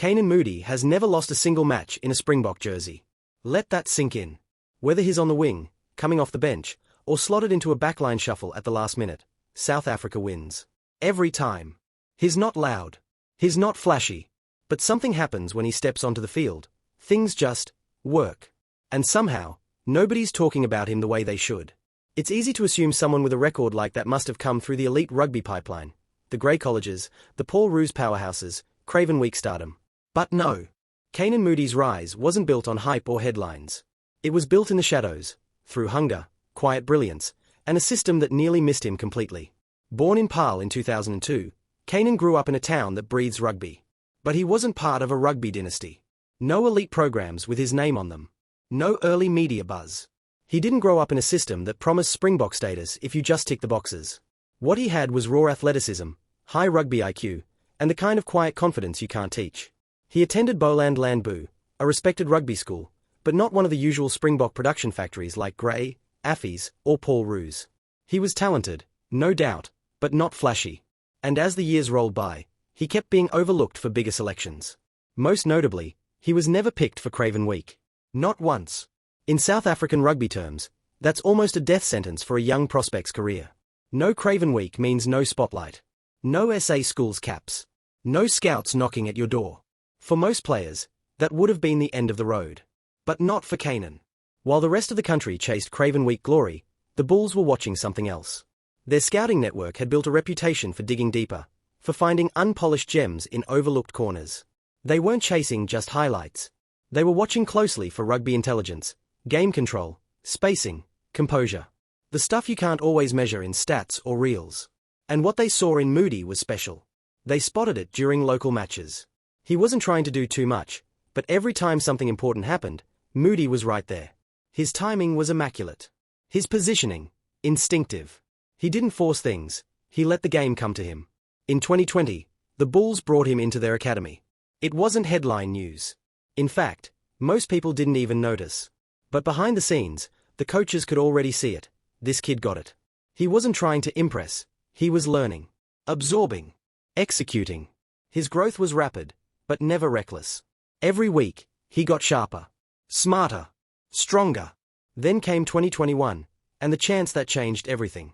Canan Moodie has never lost a single match in a Springbok jersey. Let that sink in. Whether he's on the wing, coming off the bench, or slotted into a backline shuffle at the last minute, South Africa wins. Every time. He's not loud. He's not flashy. But something happens when he steps onto the field. Things just work. And somehow, nobody's talking about him the way they should. It's easy to assume someone with a record like that must have come through the elite rugby pipeline, the grey colleges, the Paul Roos powerhouses, Craven weak stardom. But no. Canan Moodie's rise wasn't built on hype or headlines. It was built in the shadows, through hunger, quiet brilliance, and a system that nearly missed him completely. Born in Paarl in 2002, Canan grew up in a town that breathes rugby. But he wasn't part of a rugby dynasty. No elite programs with his name on them. No early media buzz. He didn't grow up in a system that promised Springbok status if you just tick the boxes. What he had was raw athleticism, high rugby IQ, and the kind of quiet confidence you can't teach. He attended Boland Landboo, a respected rugby school, but not one of the usual Springbok production factories like Grey, Affy's, or Paul Roos. He was talented, no doubt, but not flashy. And as the years rolled by, he kept being overlooked for bigger selections. Most notably, he was never picked for Craven Week. Not once. In South African rugby terms, that's almost a death sentence for a young prospect's career. No Craven Week means no spotlight. No SA schools caps. No scouts knocking at your door. For most players, that would have been the end of the road. But not for Canan. While the rest of the country chased Craven Week glory, the Bulls were watching something else. Their scouting network had built a reputation for digging deeper, for finding unpolished gems in overlooked corners. They weren't chasing just highlights. They were watching closely for rugby intelligence, game control, spacing, composure. The stuff you can't always measure in stats or reels. And what they saw in Moodie was special. They spotted it during local matches. He wasn't trying to do too much, but every time something important happened, Moodie was right there. His timing was immaculate. His positioning, instinctive. He didn't force things, he let the game come to him. In 2020, the Bulls brought him into their academy. It wasn't headline news. In fact, most people didn't even notice. But behind the scenes, the coaches could already see it. This kid got it. He wasn't trying to impress, he was learning, absorbing, executing. His growth was rapid, but never reckless. Every week, he got sharper, smarter, stronger. Then came 2021, and the chance that changed everything.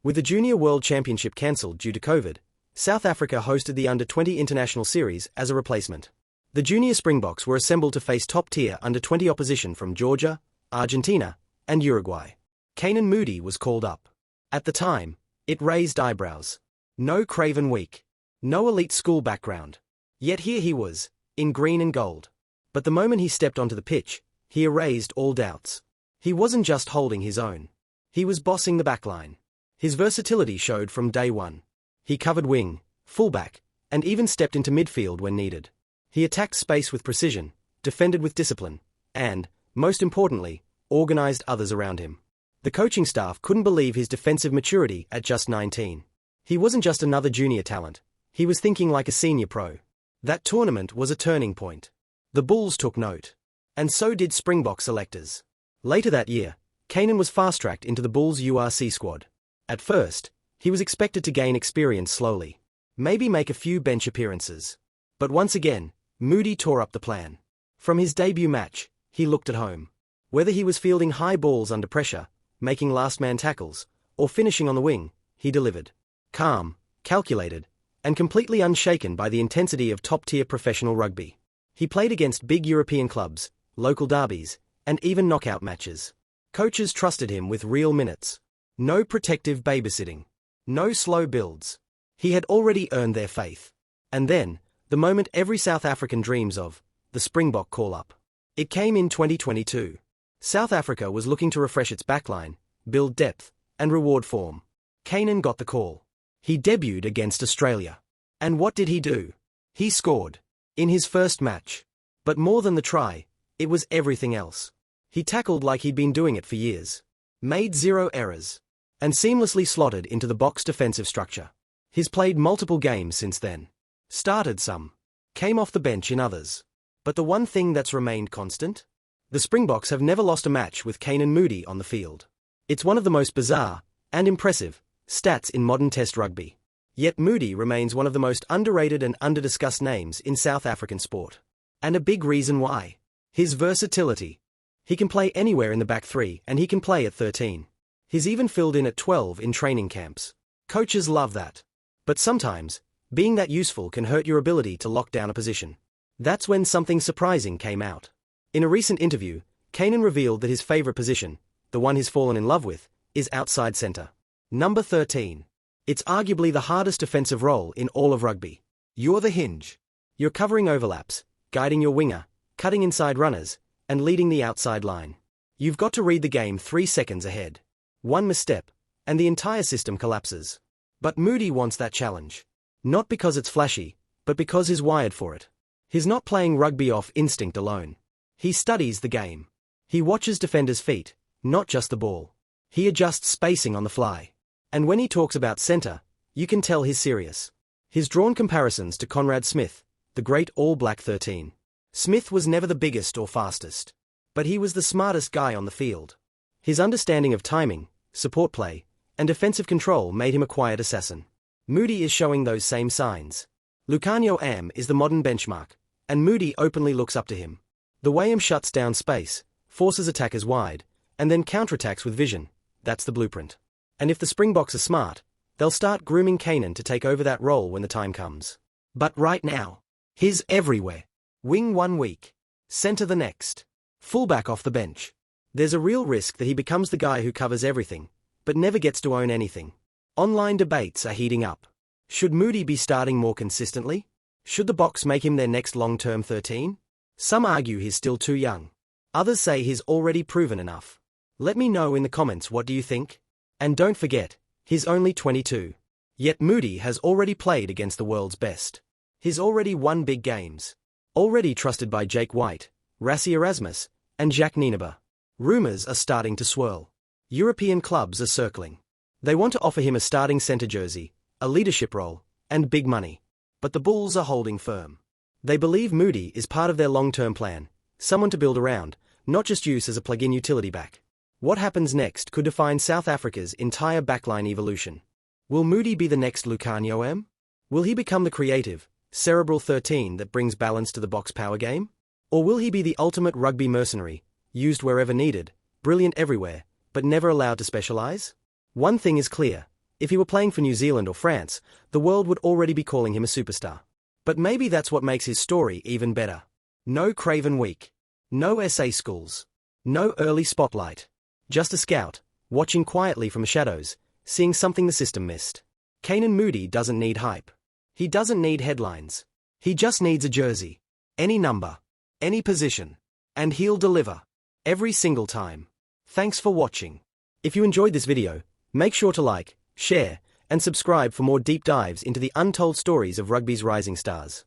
With the Junior World Championship cancelled due to COVID, South Africa hosted the Under-20 International Series as a replacement. The junior Springboks were assembled to face top-tier Under-20 opposition from Georgia, Argentina, and Uruguay. Canan Moodie was called up. At the time, it raised eyebrows. No Craven Week. No elite school background. Yet here he was, in green and gold. But the moment he stepped onto the pitch, he erased all doubts. He wasn't just holding his own. He was bossing the backline. His versatility showed from day one. He covered wing, fullback, and even stepped into midfield when needed. He attacked space with precision, defended with discipline, and, most importantly, organized others around him. The coaching staff couldn't believe his defensive maturity at just 19. He wasn't just another junior talent, he was thinking like a senior pro. That tournament was a turning point. The Bulls took note. And so did Springbok selectors. Later that year, Canan was fast-tracked into the Bulls' URC squad. At first, he was expected to gain experience slowly. Maybe make a few bench appearances. But once again, Moodie tore up the plan. From his debut match, he looked at home. Whether he was fielding high balls under pressure, making last-man tackles, or finishing on the wing, he delivered. Calm, calculated, and completely unshaken by the intensity of top-tier professional rugby. He played against big European clubs, local derbies, and even knockout matches. Coaches trusted him with real minutes. No protective babysitting. No slow builds. He had already earned their faith. And then, the moment every South African dreams of, the Springbok call-up. It came in 2022. South Africa was looking to refresh its backline, build depth, and reward form. Canan got the call. He debuted against Australia. And what did he do? He scored. In his first match. But more than the try, it was everything else. He tackled like he'd been doing it for years. Made 0 errors. And seamlessly slotted into the box defensive structure. He's played multiple games since then. Started some. Came off the bench in others. But the one thing that's remained constant? The Springboks have never lost a match with Canan Moodie on the field. It's one of the most bizarre, and impressive, stats in modern Test rugby. Yet Moodie remains one of the most underrated and underdiscussed names in South African sport. And a big reason why. His versatility. He can play anywhere in the back three and he can play at 13. He's even filled in at 12 in training camps. Coaches love that. But sometimes, being that useful can hurt your ability to lock down a position. That's when something surprising came out. In a recent interview, Canan revealed that his favorite position, the one he's fallen in love with, is outside center. Number 13. It's arguably the hardest defensive role in all of rugby. You're the hinge. You're covering overlaps, guiding your winger, cutting inside runners, and leading the outside line. You've got to read the game 3 seconds ahead. One misstep, and the entire system collapses. But Moodie wants that challenge. Not because it's flashy, but because he's wired for it. He's not playing rugby off instinct alone. He studies the game. He watches defenders' feet, not just the ball. He adjusts spacing on the fly. And when he talks about center, you can tell he's serious. He's drawn comparisons to Conrad Smith, the great All Black 13. Smith was never the biggest or fastest. But he was the smartest guy on the field. His understanding of timing, support play, and defensive control made him a quiet assassin. Moodie is showing those same signs. Lucanio Am is the modern benchmark, and Moodie openly looks up to him. The way Am shuts down space, forces attackers wide, and then counterattacks with vision, that's the blueprint. And if the Springboks are smart, they'll start grooming Canan to take over that role when the time comes. But right now, he's everywhere. Wing 1 week, center the next, fullback off the bench. There's a real risk that he becomes the guy who covers everything, but never gets to own anything. Online debates are heating up. Should Moodie be starting more consistently? Should the Boks make him their next long-term 13? Some argue he's still too young. Others say he's already proven enough. Let me know in the comments what do you think? And don't forget, he's only 22. Yet Moodie has already played against the world's best. He's already won big games. Already trusted by Jake White, Rassie Erasmus, and Jack Nienaber. Rumors are starting to swirl. European clubs are circling. They want to offer him a starting center jersey, a leadership role, and big money. But the Bulls are holding firm. They believe Moodie is part of their long-term plan, someone to build around, not just use as a plug-in utility back. What happens next could define South Africa's entire backline evolution. Will Moodie be the next Lucanio Am? Will he become the creative, cerebral 13 that brings balance to the Boks power game? Or will he be the ultimate rugby mercenary, used wherever needed, brilliant everywhere, but never allowed to specialize? One thing is clear, if he were playing for New Zealand or France, the world would already be calling him a superstar. But maybe that's what makes his story even better. No Craven week. No SA schools. No early spotlight. Just a scout, watching quietly from the shadows, seeing something the system missed. Canan Moodie doesn't need hype. He doesn't need headlines. He just needs a jersey. Any number. Any position. And he'll deliver. Every single time. Thanks for watching. If you enjoyed this video, make sure to like, share, and subscribe for more deep dives into the untold stories of rugby's rising stars.